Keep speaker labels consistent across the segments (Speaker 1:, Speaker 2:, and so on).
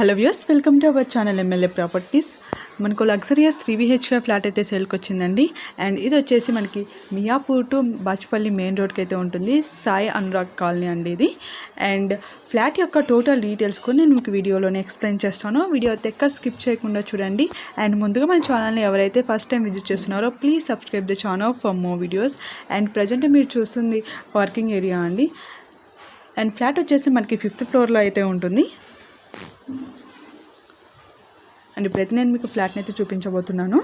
Speaker 1: Hello views, welcome to our channel MLA properties. మనకు luxurious 3BHK flat అయితే సేల్కి వచ్చిందండి. అండ్ ఇది వచ్చేసి మనకి మియాపూర్ టు బాచ్పల్లి మెయిన్ రోడ్కి అయితే ఉంటుంది. సాయి అనురాగ్ కాలనీ అండి ఇది. అండ్ ఫ్లాట్ యొక్క టోటల్ డీటెయిల్స్ కూడా నేను మీకు వీడియోలోనే ఎక్స్ప్లెయిన్ చేస్తాను. వీడియో అయితే ఎక్కడ స్కిప్ చేయకుండా చూడండి. అండ్ ముందుగా మన ఛానల్ని ఎవరైతే ఫస్ట్ టైం విజిట్ చేస్తున్నారో please subscribe the channel for more videos. And present మీరు చూస్తుంది పార్కింగ్ ఏరియా అండి. అండ్ ఫ్లాట్ వచ్చేసి మనకి 5th ఫ్లోర్లో అయితే ఉంటుంది. అండ్ ఇప్పుడైతే నేను మీకు ఫ్లాట్ని అయితే చూపించబోతున్నాను.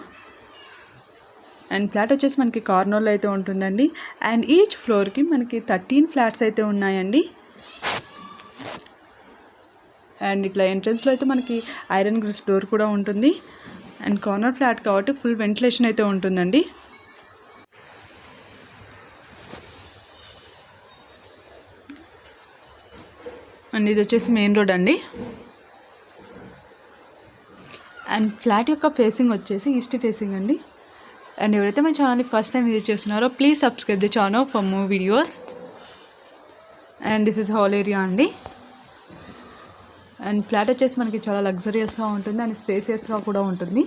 Speaker 1: అండ్ ఫ్లాట్ వచ్చేసి మనకి కార్నర్లో అయితే ఉంటుందండి. అండ్ ఈచ్ ఫ్లోర్కి మనకి 13 ఫ్లాట్స్ అయితే ఉన్నాయండి. అండ్ ఇట్లా ఎంట్రన్స్లో అయితే మనకి ఐరన్ గ్రిల్స్ డోర్ కూడా ఉంటుంది. అండ్ కార్నర్ ఫ్లాట్ కాబట్టి ఫుల్ వెంటిలేషన్ అయితే ఉంటుందండి. అండ్ ఇది వచ్చేసి మెయిన్ రోడ్ అండి. అండ్ ఫ్లాట్ యొక్క ఫేసింగ్ వచ్చేసి ఈస్ట్ ఫేసింగ్ అండి. అండ్ ఎవరైతే మన ఛానల్ని ఫస్ట్ టైం విజిట్ చేస్తున్నారో please subscribe the channel for more videos. And this is hall area అండి. అండ్ ఫ్లాట్ వచ్చేసి మనకి చాలా లగ్జరియస్గా ఉంటుంది అండ్ స్పేసియస్గా కూడా ఉంటుంది.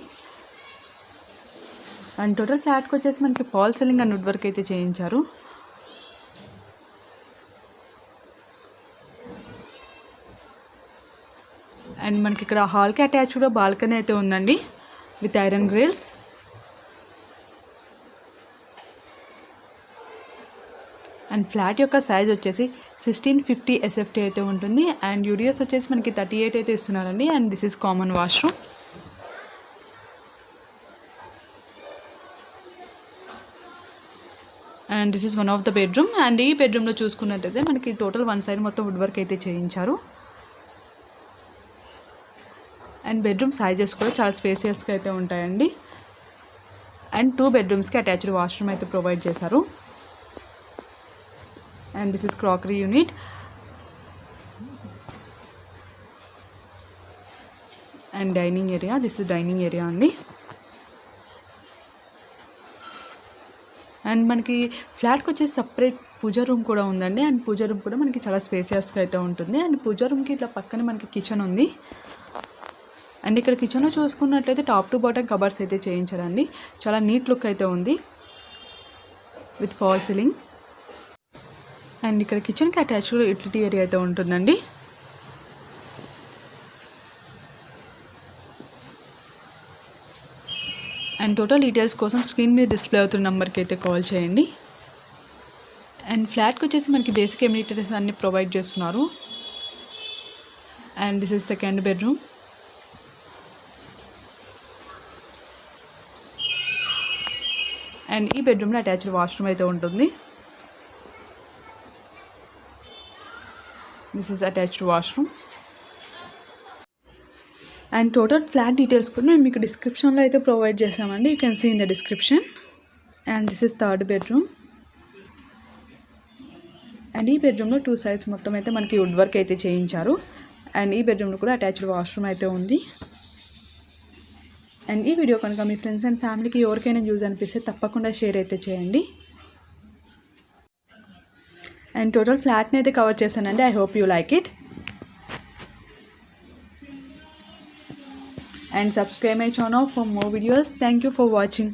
Speaker 1: అండ్ టోటల్ ఫ్లాట్కి వచ్చేసి మనకి fall ceiling and wood work అయితే చేయించారు. అండ్ మనకి ఇక్కడ హాల్కి అటాచ్ కూడా బాల్కనీ అయితే ఉందండి with iron grills. And flat యొక్క సైజ్ వచ్చేసి 1650 SFT అయితే ఉంటుంది. అండ్ యూడిఎస్ వచ్చేసి మనకి 38 అయితే ఇస్తున్నారండి. And this is common washroom. And this is one of the bedroom. And ఈ బెడ్రూమ్లో చూసుకున్నట్టయితే మనకి టోటల్ వన్ సైడ్ మొత్తం వుడ్ వర్క్ అయితే చేయించారు. అండ్ బెడ్రూమ్ సైజెస్ కూడా చాలా స్పేసియస్గా అయితే ఉంటాయండి. అండ్ 2 బెడ్రూమ్స్కి అటాచ్డ్ వాష్రూమ్ అయితే ప్రొవైడ్ చేశారు. And this is crockery unit. And dining area, this is dining area అండి. అండ్ మనకి ఫ్లాట్కి వచ్చేసి సపరేట్ పూజా రూమ్ కూడా ఉందండి. అండ్ పూజా రూమ్ కూడా మనకి చాలా స్పేసియస్గా అయితే ఉంటుంది. అండ్ పూజా రూమ్కి ఇట్లా పక్కనే మనకి కిచెన్ ఉంది. అండ్ ఇక్కడ కిచెన్లో చూసుకున్నట్లయితే టాప్ టు బాటమ్ కబర్స్ అయితే చేయించారండి. చాలా నీట్ లుక్ అయితే ఉంది విత్ ఫాల్ సీలింగ్. అండ్ ఇక్కడ కిచెన్కి అటాచ్డ్ యూటిలిటీ ఏరియా అయితే ఉంటుందండి. అండ్ టోటల్ డీటెయిల్స్ కోసం స్క్రీన్ మీద డిస్ప్లే అవుతున్న నెంబర్కి అయితే కాల్ చేయండి. అండ్ ఫ్లాట్కి వచ్చేసి మనకి బేసిక్ ఎమ్యూనిటీస్ అన్ని ప్రొవైడ్ చేస్తున్నారు. And this is second bedroom. And ఈ బెడ్రూమ్లో అటాచ్డ్ వాష్రూమ్ అయితే ఉంటుంది. This is attached washroom. And total flat details కూడా మేము మీకు డిస్క్రిప్షన్లో అయితే ప్రొవైడ్ చేసామండి. You can see in the description. And this is third bedroom. And ఈ బెడ్రూమ్లో 2 సైడ్స్ మొత్తం అయితే మనకి వుడ్ వర్క్ అయితే చేయించారు. అండ్ ఈ బెడ్రూమ్లో కూడా అటాచ్డ్ వాష్రూమ్ అయితే ఉంది. అండ్ ఈ వీడియో కనుక మీ ఫ్రెండ్స్ అండ్ ఫ్యామిలీకి ఎవరికైనా యూజ్ అనిపిస్తే తప్పకుండా షేర్ అయితే చేయండి. అండ్ టోటల్ ఫ్లాట్ని అయితే కవర్ చేశానండి. I hope you like it. And subscribe my channel for more videos. Thank you for watching.